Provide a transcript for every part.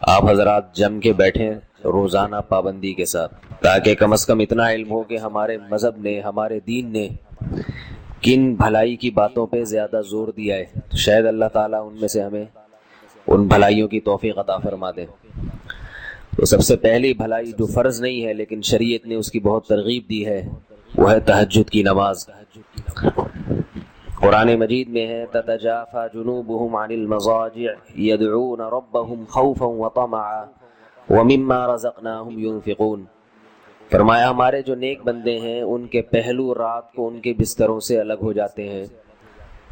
آپ حضرات جم کے بیٹھیں روزانہ پابندی کے ساتھ، تاکہ کم از کم اتنا علم ہو کہ ہمارے مذہب نے، ہمارے دین نے کن بھلائی کی باتوں پہ زیادہ زور دیا ہے، تو شاید اللہ تعالیٰ ان میں سے ہمیں ان بھلائیوں کی توفیق عطا فرما دے۔ تو سب سے پہلی بھلائی جو فرض نہیں ہے لیکن شریعت نے اس کی بہت ترغیب دی ہے، وہ ہے تہجد کی نماز۔ قرآن مجید میں ہے تتجافى جنوبهم عن المضاجع يدعون ربهم خوفا وطمعا ومما رزقناهم ينفقون۔ فرمایا ہمارے جو نیک بندے ہیں ان کے پہلو رات کو ان کے بستروں سے الگ ہو جاتے ہیں۔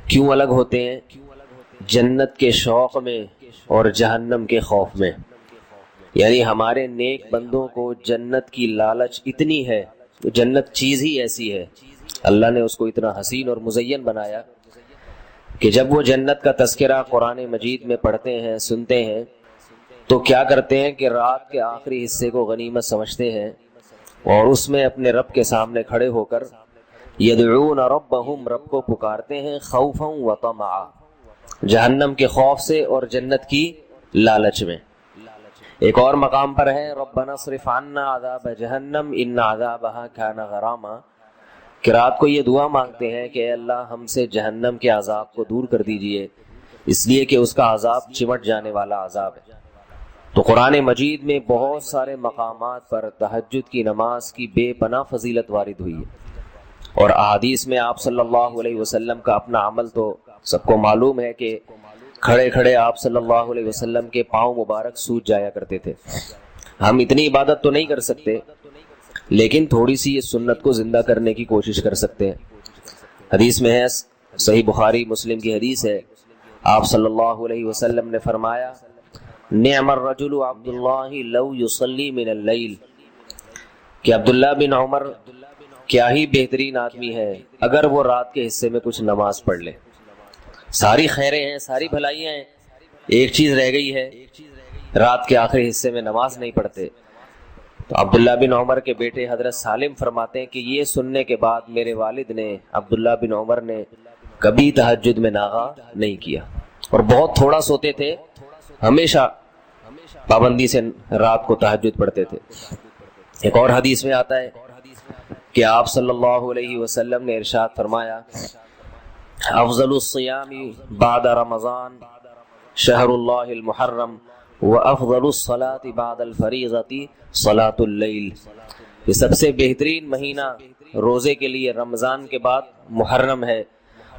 کیوں الگ ہوتے ہیں؟ جنت کے شوق میں اور جہنم کے خوف میں۔ یعنی ہمارے نیک بندوں کو جنت کی لالچ اتنی ہے، جنت چیز ہی ایسی ہے، اللہ نے اس کو اتنا حسین اور مزین بنایا کہ جب وہ جنت کا تذکرہ قرآن مجید میں پڑھتے ہیں، سنتے ہیں، تو کیا کرتے ہیں کہ رات کے آخری حصے کو غنیمت سمجھتے ہیں اور اس میں اپنے رب کے سامنے کھڑے ہو کر یدعون ربہم، رب کو پکارتے ہیں، خوفا و طمعا، جہنم کے خوف سے اور جنت کی لالچ میں۔ ایک اور مقام پر ہے ربنا اصرف عنا عذاب جہنم ان عذابها کان غراما، کہ رات کو یہ دعا مانگتے ہیں کہ اے اللہ ہم سے جہنم کے عذاب کو دور کر دیجئے، اس لیے کہ اس کا عذاب چمٹ جانے والا عذاب ہے۔ تو قرآن مجید میں بہت سارے مقامات پر تہجد کی نماز کی بے پناہ فضیلت وارد ہوئی ہے، اور احادیث میں آپ صلی اللہ علیہ وسلم کا اپنا عمل تو سب کو معلوم ہے کہ کھڑے کھڑے آپ صلی اللہ علیہ وسلم کے پاؤں مبارک سوج جایا کرتے تھے۔ ہم اتنی عبادت تو نہیں کر سکتے، لیکن تھوڑی سی اس سنت کو زندہ کرنے کی کوشش کر سکتے ہیں۔ حدیث میں ہے، صحیح بخاری مسلم کی حدیث ہے، آپ صلی اللہ علیہ وسلم نے فرمایا نعم الرجل عبد اللہ لو یصلی من اللیل، کہ عبداللہ بن عمر کیا ہی بہترین آدمی ہے اگر وہ رات کے حصے میں کچھ نماز پڑھ لے۔ ساری خیریں ہیں، ساری بھلائیاں ہیں، ایک چیز رہ گئی ہے، رات کے آخری حصے میں نماز نہیں پڑھتے۔ تو عبداللہ بن عمر کے بیٹے حضرت سالم فرماتے ہیں کہ یہ سننے کے بعد میرے والد نے، عبداللہ بن عمر نے، کبھی تہجد میں ناغہ نہیں کیا، اور بہت تھوڑا سوتے تھے، ہمیشہ پابندی سے رات کو تہجد پڑھتے تھے۔ ایک اور حدیث میں آتا ہے کہ آپ صلی اللہ علیہ وسلم نے ارشاد فرمایا افضل الصیام بعد رمضان شہر اللہ المحرم وافضل الصلاة بعد الفریضة صلاة اللیل، یہ سب سے بہترین مہینہ روزے کے لیے رمضان کے بعد محرم ہے،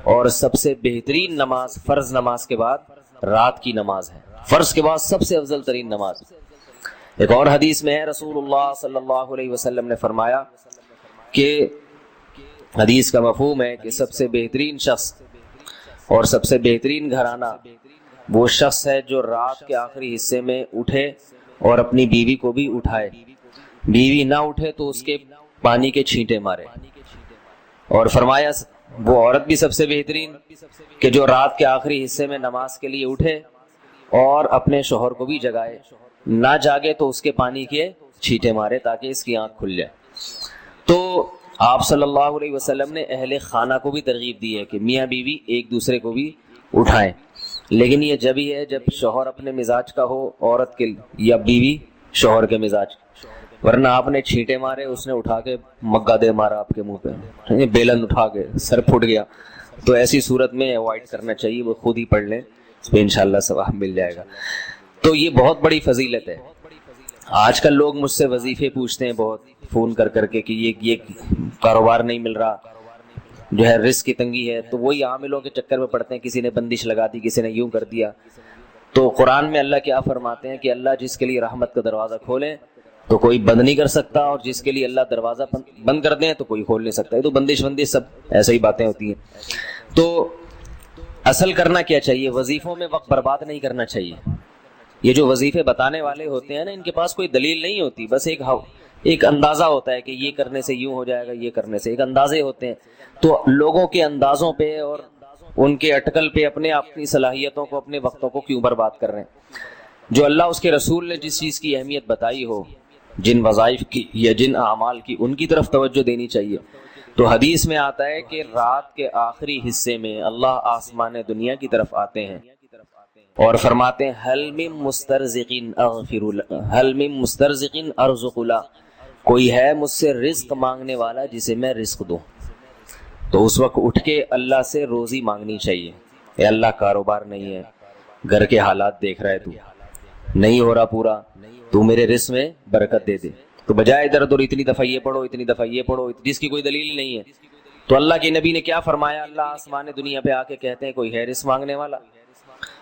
اور سب سے بہترین نماز فرض نماز کے بعد رات کی نماز ہے، فرض کے بعد سب سے افضل ترین نماز۔ ایک اور حدیث میں ہے رسول اللہ صلی اللہ علیہ وسلم نے فرمایا کہ حدیث کا مفہوم ہے کہ سب سے بہترین شخص اور سب سے بہترین گھرانہ وہ شخص ہے جو رات کے آخری حصے میں اٹھے اور اپنی بیوی کو بھی اٹھائے، بیوی نہ اٹھے تو اس کے پانی کے چھینٹے مارے، اور فرمایا وہ عورت بھی سب سے بہترین کہ جو رات کے آخری حصے میں نماز کے لیے اٹھے اور اپنے شوہر کو بھی جگائے، نہ جاگے تو اس کے پانی کے چھینٹے مارے تاکہ اس کی آنکھ کھل جائے۔ تو آپ صلی اللہ علیہ وسلم نے اہل خانہ کو بھی ترغیب دی ہے کہ میاں بیوی ایک دوسرے کو بھی اٹھائیں، لیکن یہ جب ہی ہے جب شوہر اپنے مزاج کا ہو عورت کے، یا بیوی شوہر کے مزاج، ورنہ آپ نے چھینٹے مارے، اس نے اٹھا کے مگا دے مارا آپ کے منہ پہ، بیلن اٹھا کے سر پھٹ گیا، تو ایسی صورت میں اوائڈ کرنا چاہیے، وہ خود ہی پڑھ لیں، اس پہ انشاءاللہ ثواب مل جائے گا۔ تو یہ بہت بڑی فضیلت ہے۔ آج کل لوگ مجھ سے وظیفے پوچھتے ہیں بہت فون کر کر کے کہ یہ کاروبار نہیں مل رہا، جو ہے رزق کی تنگی ہے، تو وہی عاملوں کے چکر میں پڑتے ہیں، کسی نے بندش لگا دی، کسی نے یوں کر دیا۔ تو قرآن میں اللہ کیا فرماتے ہیں کہ اللہ جس کے لیے رحمت کا دروازہ کھولے تو کوئی بند نہیں کر سکتا، اور جس کے لیے اللہ دروازہ بند کر دیں تو کوئی کھول نہیں سکتا۔ یہ تو بندش سب ایسے ہی باتیں ہوتی ہیں۔ تو اصل کرنا کیا چاہیے؟ وظیفوں میں وقت برباد نہیں کرنا چاہیے۔ یہ جو وظیفے بتانے والے ہوتے ہیں نا، ان کے پاس کوئی دلیل نہیں ہوتی، بس ایک اندازہ ہوتا ہے کہ یہ کرنے سے یوں ہو جائے گا، یہ کرنے سے، ایک اندازے ہوتے ہیں۔ تو لوگوں کے اندازوں پہ اور ان کے اٹکل پہ اپنی صلاحیتوں کو، اپنے وقتوں کو کیوں برباد کر رہے ہیں؟ جو اللہ اس کے رسول نے جس چیز کی اہمیت بتائی ہو، جن وظائف کی یا جن اعمال کی، ان کی طرف توجہ دینی چاہیے۔ تو حدیث میں آتا ہے کہ رات کے آخری حصے میں اللہ آسمان دنیا کی طرف آتے ہیں اور فرماتے ہیں حل من مسترزقین اغفر حل من مسترزقین ارزق لا، کوئی ہے مجھ سے رزق مانگنے والا جسے میں رزق دوں. تو اس وقت اٹھ کے اللہ سے روزی مانگنی چاہیے. اے اللہ کاروبار نہیں ہے، گھر کے حالات دیکھ رہا ہے، تو نہیں ہو رہا پورا، تو میرے رزق میں برکت دے دے. تو بجائے ادھر ادھر اتنی دفعہ یہ پڑھو اتنی دفعہ یہ پڑھو جس کی کوئی دلیل نہیں ہے. تو اللہ کے نبی نے کیا فرمایا؟ اللہ آسمان دنیا پہ آ کے کہتے ہیں کوئی ہے رزق مانگنے والا،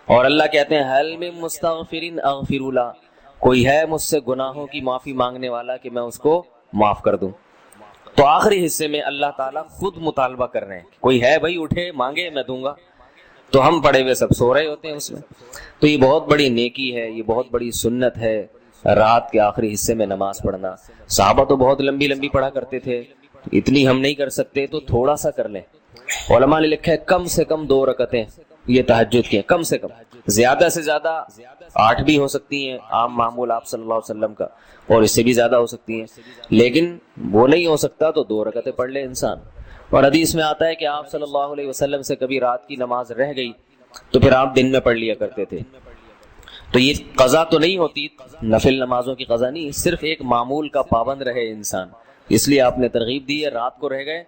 اور اللہ کہتے ہیں حل من مستغفرین اغفر لا، کوئی ہے مجھ سے گناہوں کی معافی مانگنے والا کہ میں اس کو معاف کر دوں. تو آخری حصے میں اللہ تعالیٰ خود مطالبہ کر رہے ہیں، کوئی ہے بھائی اٹھے مانگے میں دوں گا. تو ہم پڑے ہوئے سب سو رہے ہوتے ہیں اس میں. تو یہ بہت بڑی نیکی ہے، یہ بہت بڑی سنت ہے رات کے آخری حصے میں نماز پڑھنا. صحابہ تو بہت لمبی لمبی پڑھا کرتے تھے، اتنی ہم نہیں کر سکتے تو تھوڑا سا کر لیں. علماء نے لکھا ہے کم سے کم 2 رکعتیں یہ تہجد کی ہیں، کم سے کم. زیادہ سے زیادہ 8 بھی ہو سکتی ہیں عام معمول آپ صلی اللہ علیہ وسلم کا، اور اس سے بھی زیادہ ہو سکتی ہیں، لیکن وہ نہیں ہو سکتا تو 2 رکعتیں پڑھ لے انسان. اور حدیث میں آتا ہے کہ آپ صلی اللہ علیہ وسلم سے کبھی رات کی نماز رہ گئی تو پھر آپ دن میں پڑھ لیا کرتے تھے. تو یہ قضا تو نہیں ہوتی، نفل نمازوں کی قضا نہیں، صرف ایک معمول کا پابند رہے انسان. اس لیے آپ نے ترغیب دی ہے، رات کو رہ گئے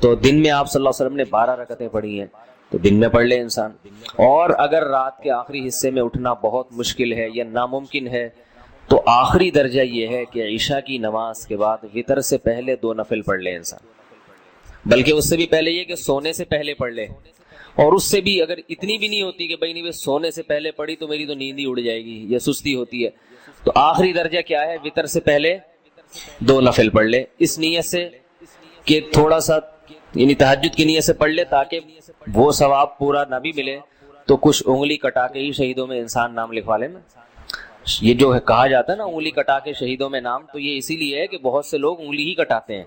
تو دن میں آپ صلی اللہ علیہ وسلم نے 12 رکعتیں پڑھی ہیں تو دن میں پڑھ لے انسان. اور اگر رات کے آخری حصے میں اٹھنا بہت مشکل ہے یا ناممکن ہے تو آخری درجہ یہ ہے کہ عشاء کی نماز کے بعد وتر سے پہلے 2 نفل پڑھ لے انسان، بلکہ اس سے بھی پہلے یہ کہ سونے سے پہلے پڑھ لے. اور اس سے بھی اگر اتنی بھی نہیں ہوتی کہ بھائی نہیں سونے سے پہلے پڑھی تو میری تو نیند ہی اڑ جائے گی یا سستی ہوتی ہے، تو آخری درجہ کیا ہے؟ وتر سے پہلے 2 نفل پڑھ لے، اس نیت سے کہ تھوڑا سا یعنی تہجد کی نیت سے پڑھ لے تاکہ وہ ثواب پورا نہ بھی ملے تو کچھ انگلی کٹا کے ہی شہیدوں میں انسان نام لکھوا لے نا. یہ جو ہے کہا جاتا ہے نا انگلی کٹا کے شہیدوں میں نام، تو یہ اسی لیے ہے کہ بہت سے لوگ انگلی ہی کٹاتے ہیں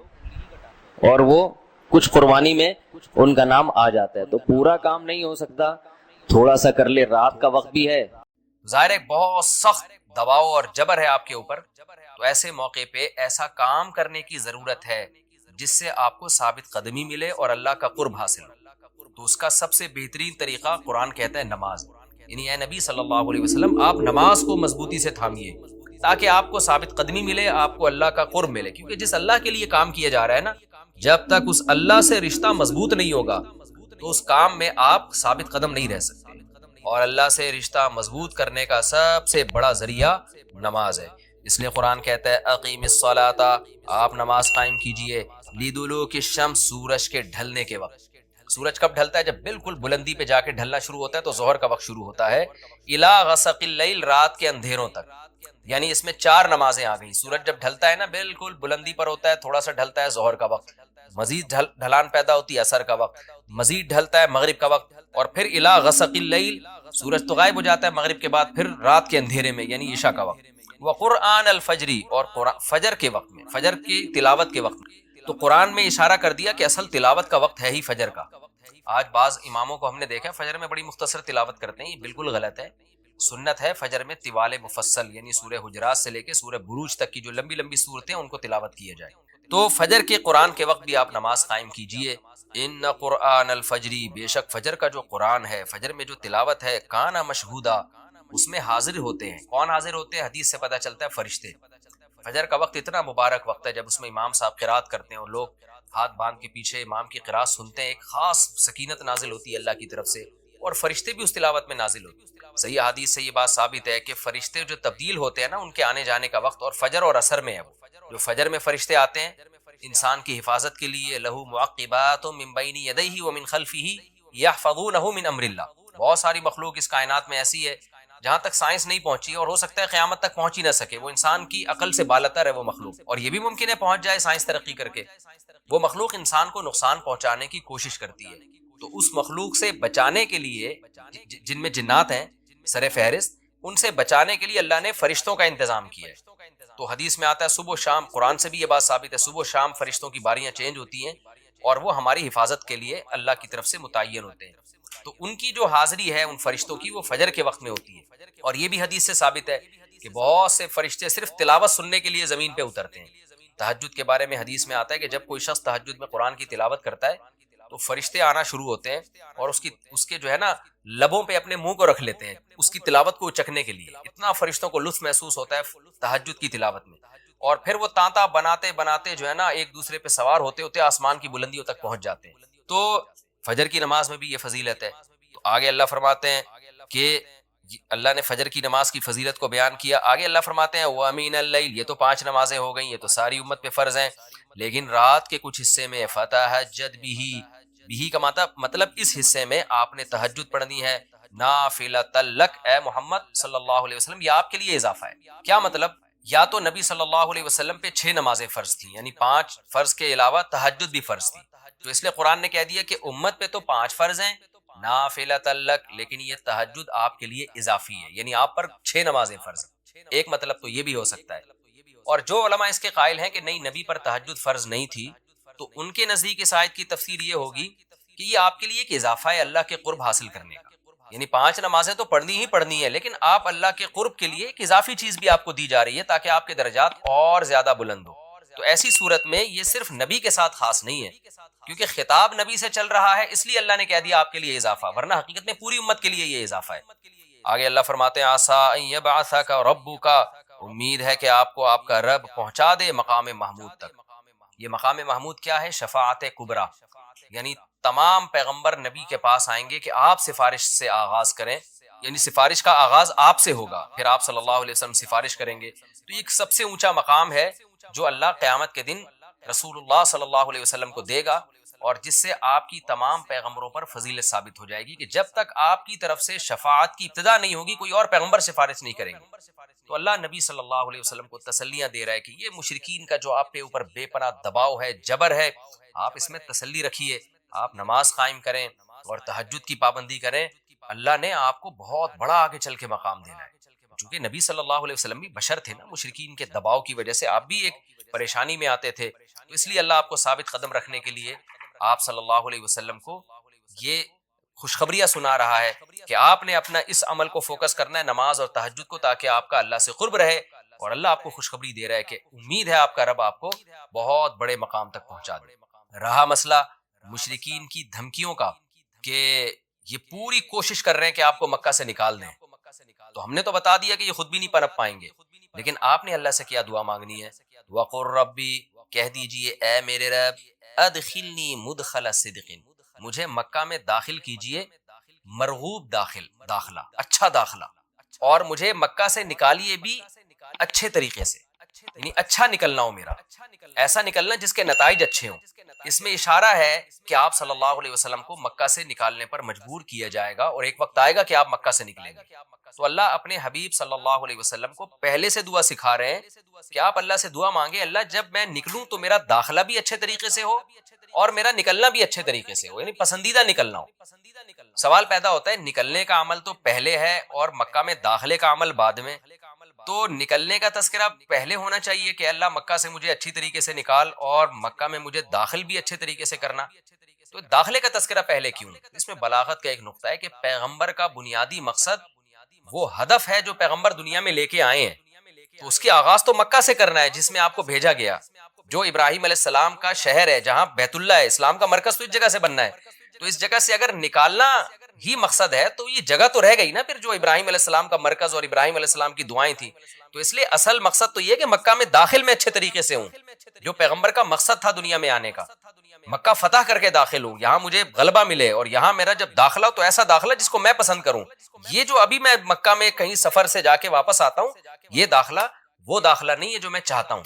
اور وہ کچھ قربانی میں ان کا نام آ جاتا ہے. تو پورا کام نہیں ہو سکتا، تھوڑا سا کر لے، رات کا وقت بھی ہے. ظاہر ہے بہت سخت دباؤ اور جبر ہے آپ کے اوپر، تو ایسے موقع پہ ایسا کام کرنے کی ضرورت ہے جس سے آپ کو ثابت قدمی ملے اور اللہ کا قرب حاصل ہو. تو اس کا سب سے بہترین طریقہ قرآن کہتا ہے نماز. یعنی اے نبی صلی اللہ علیہ وسلم آپ نماز کو مضبوطی سے تھامیے تاکہ آپ کو ثابت قدمی ملے، آپ کو اللہ کا قرب ملے. کیونکہ جس اللہ کے لیے کام کیا جا رہا ہے نا، جب تک اس اللہ سے رشتہ مضبوط نہیں ہوگا تو اس کام میں آپ ثابت قدم نہیں رہ سکتے. اور اللہ سے رشتہ مضبوط کرنے کا سب سے بڑا ذریعہ نماز ہے. اس لیے قرآن کہتا ہے اقیم الصلاۃ، آپ نماز قائم کیجئے لدلوک الشمس، سورج کے ڈھلنے کے وقت. سورج کب ڈھلتا ہے؟ جب بالکل بلندی پہ جا کے ڈھلنا شروع ہوتا ہے تو ظہر کا وقت شروع ہوتا ہے. الی غسق اللیل، رات کے اندھیروں تک. یعنی اس میں 4 نمازیں آ گئی. سورج جب ڈھلتا ہے نا بالکل بلندی پر ہوتا ہے، تھوڑا سا ڈھلتا ہے ظہر کا وقت، مزید ڈھلان پیدا ہوتی ہے عصر کا وقت، مزید ڈھلتا ہے مغرب کا وقت، اور پھر الی غسق اللیل، سورج تو غائب ہو جاتا ہے مغرب کے بعد، پھر رات کے اندھیرے میں یعنی عشاء کا وقت. وقرآن الفجر، اور فجر کے وقت میں، فجر کی تلاوت کے وقت میں. تو قرآن میں اشارہ کر دیا کہ اصل تلاوت کا وقت ہے ہی فجر کا. آج بعض اماموں کو ہم نے دیکھا فجر میں بڑی مختصر تلاوت کرتے ہیں، یہ بالکل غلط ہے. سنت ہے فجر میں طوال مفصل، یعنی سورہ حجرات سے لے کے سورہ بروج تک کی جو لمبی لمبی صورتیں ان کو تلاوت کیا جائے. تو فجر کے قرآن کے وقت بھی آپ نماز قائم کیجئے. ان قرآن الفجر، بے شک فجر کا جو قرآن ہے، فجر میں جو تلاوت ہے، کانا مشہودا، اس میں حاضر ہوتے ہیں. کون حاضر ہوتے ہیں؟ حدیث سے پتہ چلتا ہے فرشتے. فجر کا وقت اتنا مبارک وقت ہے جب اس میں امام صاحب قرات کرتے ہیں اور لوگ ہاتھ باندھ کے پیچھے امام کی قرات سنتے ہیں، ایک خاص سکینت نازل ہوتی ہے اللہ کی طرف سے، اور فرشتے بھی اس تلاوت میں نازل ہوتے ہیں. صحیح حدیث سے یہ بات ثابت ہے کہ فرشتے جو تبدیل ہوتے ہیں نا، ان کے آنے جانے کا وقت اور فجر اور عصر میں ہے. جو فجر میں فرشتے آتے ہیں انسان کی حفاظت کے لیے، لہو معقبات من بین یدیہ ومن خلفہ یحفظونہ من امر اللہ. بہت ساری مخلوق اس کائنات میں ایسی ہے جہاں تک سائنس نہیں پہنچی اور ہو سکتا ہے قیامت تک پہنچ ہی نہ سکے. وہ انسان کی عقل سے بالاتر ہے وہ مخلوق، اور یہ بھی ممکن ہے پہنچ جائے سائنس ترقی کر کے. وہ مخلوق انسان کو نقصان پہنچانے کی کوشش کرتی ہے. تو اس مخلوق سے بچانے کے لیے، جن میں جنات ہیں سر فہرست، ان سے بچانے کے لیے اللہ نے فرشتوں کا انتظام کیا ہے. تو حدیث میں آتا ہے صبح و شام، قرآن سے بھی یہ بات ثابت ہے، صبح و شام فرشتوں کی باریاں چینج ہوتی ہیں اور وہ ہماری حفاظت کے لیے اللہ کی طرف سے متعین ہوتے ہیں. تو ان کی جو حاضری ہے ان فرشتوں کی، وہ فجر کے وقت میں ہوتی ہے. اور یہ بھی حدیث سے ثابت ہے کہ بہت سے فرشتے صرف تلاوت سننے کے لیے زمین پہ اترتے ہیں. تہجد کے بارے میں حدیث میں آتا ہے کہ جب کوئی شخص تہجد میں قرآن کی تلاوت کرتا ہے تو تو فرشتے آنا شروع ہوتے ہیں اور اس کے جو ہے نا لبوں پہ اپنے منہ کو رکھ لیتے ہیں اس کی تلاوت کو چکھنے کے لیے. اتنا فرشتوں کو لطف محسوس ہوتا ہے تہجد کی تلاوت میں. اور پھر وہ تانتا بناتے بناتے جو ہے نا ایک دوسرے پہ سوار ہوتے ہوتے آسمان کی بلندیوں تک پہنچ جاتے ہیں. تو فجر کی نماز میں بھی یہ فضیلت ہے. تو آگے اللہ فرماتے ہیں کہ اللہ نے فجر کی نماز کی فضیلت کو بیان کیا. آگے اللہ فرماتے ہیں وَمِنَ اللَّيْلِ، یہ تو 5 نمازیں ہو گئیں، یہ تو ساری امت پہ فرض ہیں، لیکن رات کے کچھ حصے میں فَتَہَجَّدْ بِهِ کا مطلب اس حصے میں آپ نے تہجد پڑھنی ہے نافلۃ لک، اے محمد صلی اللہ علیہ وسلم، یہ آپ کے لیے اضافہ ہے. کیا مطلب؟ یا تو نبی صلی اللہ علیہ وسلم پہ 6 نمازیں فرض تھیں، یعنی 5 فرض کے علاوہ تہجد بھی فرض تھی، تو اس لیے قرآن نے کہہ دیا کہ امت پہ تو 5 فرض ہیں نافلۃ لک، لیکن یہ تہجد آپ کے لیے اضافی ہے، یعنی آپ پر 6 نمازیں فرض ہیں. ایک مطلب تو یہ بھی ہو سکتا ہے. اور جو علماء اس کے قائل ہیں کہ نہیں نبی پر تہجد فرض نہیں تھی، تو ان کے نزدیک اس آیت کی تفسیر یہ ہوگی کہ یہ آپ کے لیے ایک اضافہ ہے اللہ کے قرب حاصل کرنے کا. یعنی 5 نمازیں تو پڑھنی ہی پڑھنی ہے، لیکن آپ اللہ کے قرب کے لیے ایک اضافی چیز بھی آپ کو دی جا رہی ہے تاکہ آپ کے درجات اور زیادہ بلند ہو. تو ایسی صورت میں یہ صرف نبی کے ساتھ خاص نہیں ہے، کیونکہ خطاب نبی سے چل رہا ہے، اس لیے اللہ نے کہہ دیا آپ کے لیے اضافہ، ورنہ حقیقت میں پوری امت کے لیے یہ اضافہ ہے. آگے اللہ فرماتے ہیں عسیٰ ان یبعثک ربک، امید ہے کہ آپ کو آپ کا رب پہنچا دے مقام محمود تک. یہ مقام محمود کیا ہے؟ شفاعت کبریٰ، یعنی تمام پیغمبر نبی کے پاس آئیں گے کہ آپ سفارش سے آغاز کریں، یعنی سفارش کا آغاز آپ سے ہوگا، پھر آپ صلی اللہ علیہ وسلم سفارش کریں گے. تو یہ ایک سب سے اونچا مقام ہے جو اللہ قیامت کے دن رسول اللہ صلی اللہ علیہ وسلم کو دے گا، اور جس سے آپ کی تمام پیغمبروں پر فضیلت ثابت ہو جائے گی کہ جب تک آپ کی طرف سے شفاعت کی ابتدا نہیں ہوگی کوئی اور پیغمبر سفارش نہیں کریں گے. تو اللہ نبی صلی اللہ علیہ وسلم کو تسلیاں دے رہا ہے کہ یہ مشرکین کا جو آپ کے اوپر بے پناہ دباؤ ہے، جبر ہے، آپ اس میں تسلی رکھیے، آپ نماز قائم کریں اور تہجد کی پابندی کریں. اللہ نے آپ کو بہت بڑا آگے چل کے مقام دینا ہے. چونکہ نبی صلی اللہ علیہ وسلم بھی بشر تھے نا، مشرکین کے دباؤ کی وجہ سے آپ بھی ایک پریشانی میں آتے تھے، تو اس لیے اللہ آپ کو ثابت قدم رکھنے کے لیے آپ صلی اللہ علیہ وسلم کو یہ خوشخبریاں سنا رہا ہے کہ آپ نے اپنا اس عمل کو فوکس کرنا ہے، نماز اور تہجد کو، تاکہ آپ کا اللہ سے قرب رہے. اور اللہ آپ کو خوشخبری دے رہا ہے کہ امید ہے آپ کا رب آپ کو بہت بڑے مقام تک پہنچا دے. رہا مسئلہ مشرکین کی دھمکیوں کا کہ یہ پوری کوشش کر رہے ہیں کہ آپ کو مکہ سے نکال دیں، تو ہم نے تو بتا دیا کہ یہ خود بھی نہیں پنپ پائیں گے، لیکن آپ نے اللہ سے کیا دعا مانگنی ہے؟ وَقُلْ رَبِّ، کہہ دیجئے اے میرے رب، ادخلنی مدخل صدق، مجھے مکہ میں داخل کیجئے مرغوب داخلہ، اچھا داخلہ، اور مجھے مکہ سے نکالیے بھی اچھے طریقے سے، یعنی اچھا نکلنا ہو میرا، ایسا نکلنا جس کے نتائج اچھے ہوں. اس میں اشارہ ہے کہ آپ صلی اللہ علیہ وسلم کو مکہ سے نکالنے پر مجبور کیا جائے گا، اور ایک وقت آئے گا کہ آپ مکہ سے نکلیں گے. تو اللہ اپنے حبیب صلی اللہ علیہ وسلم کو پہلے سے دعا سکھا رہے ہیں کہ آپ اللہ سے دعا مانگے، اللہ جب میں نکلوں تو میرا داخلہ بھی اچھے طریقے سے ہو اور میرا نکلنا بھی اچھے طریقے سے ہو، یعنی پسندیدہ نکلنا ہو. سوال پیدا ہوتا ہے نکلنے کا عمل تو پہلے ہے اور مکہ میں داخلے کا عمل بعد میں، تو نکلنے کا تذکرہ پہلے ہونا چاہیے کہ اللہ مکہ سے مجھے اچھی طریقے سے نکال اور مکہ میں مجھے داخل بھی اچھے طریقے سے کرنا. تو داخلے کا تذکرہ پہلے کیوں؟ اس میں بلاغت کا ایک نقطہ ہے کہ پیغمبر کا بنیادی مقصد وہ ہدف ہے جو پیغمبر دنیا میں لے کے آئے ہیں، تو اس کی آغاز تو مکہ سے کرنا ہے جس میں آپ کو بھیجا گیا، جو ابراہیم علیہ السلام کا شہر ہے، جہاں بیت اللہ ہے، اسلام کا مرکز تو اس جگہ سے بننا ہے. تو اس جگہ سے اگر نکالنا ہی مقصد ہے تو یہ جگہ تو رہ گئی نا پھر جو ابراہیم علیہ السلام کا مرکز اور ابراہیم علیہ السلام کی دعائیں تھیں. تو اس لیے اصل مقصد تو یہ کہ مکہ میں داخل میں اچھے طریقے سے ہوں، جو پیغمبر کا مقصد تھا دنیا میں آنے کا، مکہ فتح کر کے داخل ہوں، یہاں مجھے غلبہ ملے، اور یہاں میرا جب داخلہ تو ایسا داخلہ جس کو میں پسند کروں. یہ جو ابھی میں مکہ میں کہیں سفر سے جا کے واپس آتا ہوں، یہ داخلہ وہ داخلہ نہیں ہے جو میں چاہتا ہوں.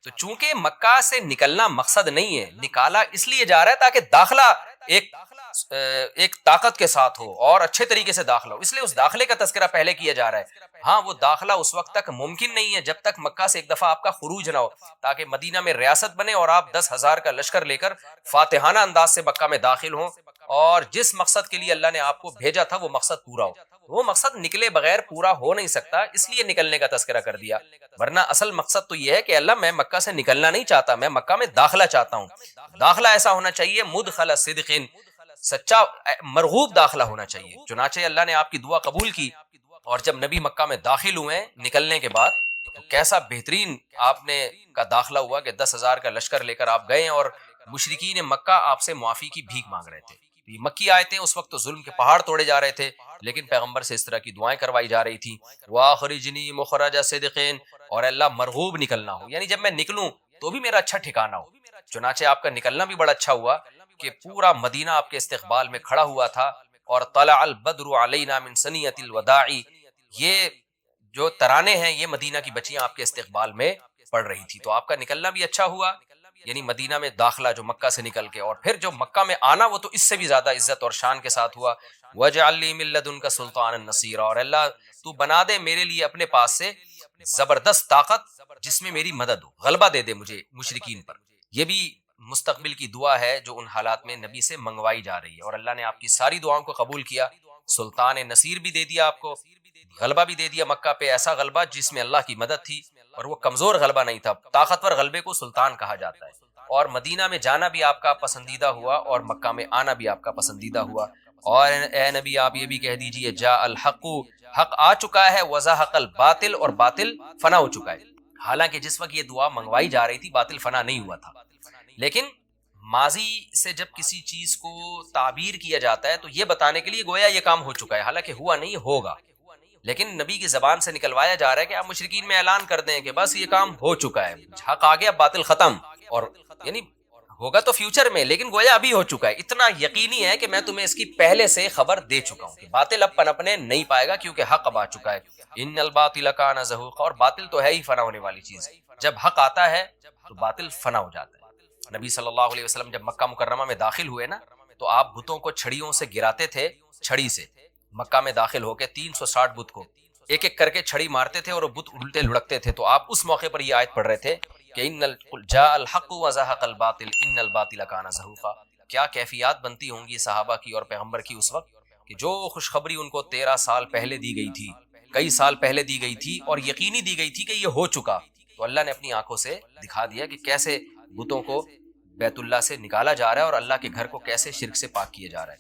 تو چونکہ مکہ سے نکلنا مقصد نہیں ہے، نکالا اس لیے جا رہا ہے تاکہ داخلہ ایک طاقت کے ساتھ ہو اور اچھے طریقے سے داخلہ ہو، اس لیے اس داخلے کا تذکرہ پہلے کیا جا رہا ہے. ہاں وہ داخلہ اس وقت تک ممکن نہیں ہے جب تک مکہ سے ایک دفعہ آپ کا خروج نہ ہو، تاکہ مدینہ میں ریاست بنے اور آپ 10,000 کا لشکر لے کر فاتحانہ انداز سے مکہ میں داخل ہوں، اور جس مقصد کے لیے اللہ نے آپ کو بھیجا تھا وہ مقصد پورا ہو. وہ مقصد نکلے بغیر پورا ہو نہیں سکتا، اس لیے نکلنے کا تذکرہ کر دیا. ورنہ اصل مقصد تو یہ ہے کہ اللہ میں مکہ سے نکلنا نہیں چاہتا، میں مکہ میں داخلہ چاہتا ہوں. داخلہ ایسا ہونا چاہیے مدخل صدق، سچا مرغوب داخلہ ہونا چاہیے. چنانچہ اللہ نے آپ کی دعا قبول کی، اور جب نبی مکہ میں داخل ہوئے نکلنے کے بعد تو کیسا بہترین آپ نے کا داخلہ ہوا کہ 10,000 کا لشکر لے کر آپ گئے اور مشرکین مکہ آپ سے معافی کی بھیک مانگ رہے تھے. یہ مکی آیتیں اس وقت تو ظلم کے پہاڑ توڑے جا رہے تھے، لیکن پیغمبر سے اس طرح کی دعائیں کروائی جا رہی تھیں. وَأَخْرِجْنِي مُخْرَجَ صِدْقٍ، اور اللہ مرغوب نکلنا ہو، یعنی جب میں نکلوں تو بھی میرا اچھا ٹھکانہ ہو. چنانچہ آپ کا نکلنا بھی بڑا اچھا ہوا کہ پورا مدینہ آپ کے استقبال میں کھڑا ہوا تھا. اور طلع البدر علینا من ثنیۃ الوداع، یہ جو ترانے ہیں یہ مدینہ کی بچیاں آپ کے استقبال میں پڑھ رہی تھی. تو آپ کا نکلنا بھی اچھا ہوا، یعنی مدینہ میں داخلہ جو مکہ سے نکل کے، اور پھر جو مکہ میں آنا وہ تو اس سے بھی زیادہ عزت اور شان کے ساتھ ہوا. وَاجْعَلْ لِي مِن لَّدُنْكَ سُلْطَانًا نَصِيرًا، اور اللہ تو بنا دے میرے لیے اپنے پاس سے زبردست طاقت جس میں میری مدد ہو، غلبہ دے دے مجھے مشرکین پر. یہ بھی مستقبل کی دعا ہے جو ان حالات میں نبی سے منگوائی جا رہی ہے، اور اللہ نے آپ کی ساری دعاؤں کو قبول کیا. سلطان نصیر بھی دے دیا آپ کو، غلبہ بھی دے دیا مکہ پہ، ایسا غلبہ جس میں اللہ کی مدد تھی، اور وہ کمزور غلبہ نہیں تھا. طاقتور غلبے کو سلطان کہا جاتا ہے. اور مدینہ میں جانا بھی آپ کا پسندیدہ ہوا، اور مکہ میں آنا بھی آپ کا پسندیدہ ہوا. اور اے نبی آپ یہ بھی کہہ دیجئے جاء الحق، حق آ چکا ہے، وزہق الباطل، اور باطل فنا ہو چکا ہے. حالانکہ جس وقت یہ دعا منگوائی جا رہی تھی باطل فنا نہیں ہوا تھا. لیکن ماضی سے جب کسی چیز کو تعبیر کیا جاتا ہے تو یہ بتانے کے لیے گویا یہ کام ہو چکا ہے، حالانکہ ہوا نہیں، ہوگا. لیکن نبی کی زبان سے نکلوایا جا رہا ہے کہ آپ مشرکین میں اعلان کر دیں کہ بس یہ کام ہو چکا ہے، حق آ گیا، باطل ختم. اور یعنی ہوگا تو فیوچر میں، لیکن گویا ابھی ہو چکا ہے. اتنا یقینی ہے کہ میں تمہیں اس کی پہلے سے خبر دے چکا ہوں کہ باطل اب پنپنے نہیں پائے گا، کیونکہ حق اب آ چکا ہے. ان الباطل کان زہوقا، اور باطل تو ہے ہی فنا ہونے والی چیز. جب حق آتا ہے تو باطل فنا ہو جاتا ہے. نبی صلی اللہ علیہ وسلم جب مکہ مکرمہ میں داخل ہوئے نا، تو آپ بتوں کو چھڑیوں سے گراتے تھے، چھڑی سے. مکہ میں داخل ہو کے 360 بت کو ایک ایک کر کے چھڑی مارتے تھے، اور وہ بت الٹے لڑکتے تھے. تو آپ اس موقع پر یہ آیت پڑھ رہے تھے کہ جاء الحق وزہق الباطل ان الباطل کان زہوقا. کیا کیفیات بنتی ہوں گی صحابہ کی اور پیغمبر کی اس وقت کہ جو خوشخبری ان کو 13 سال پہلے دی گئی تھی، کئی سال پہلے دی گئی تھی، اور یقینی دی گئی تھی کہ یہ ہو چکا، تو اللہ نے اپنی آنکھوں سے دکھا دیا کہ کیسے بتوں کو بیت اللہ سے نکالا جا رہا ہے، اور اللہ کے گھر کو کیسے شرک سے پاک کیا جا رہا ہے.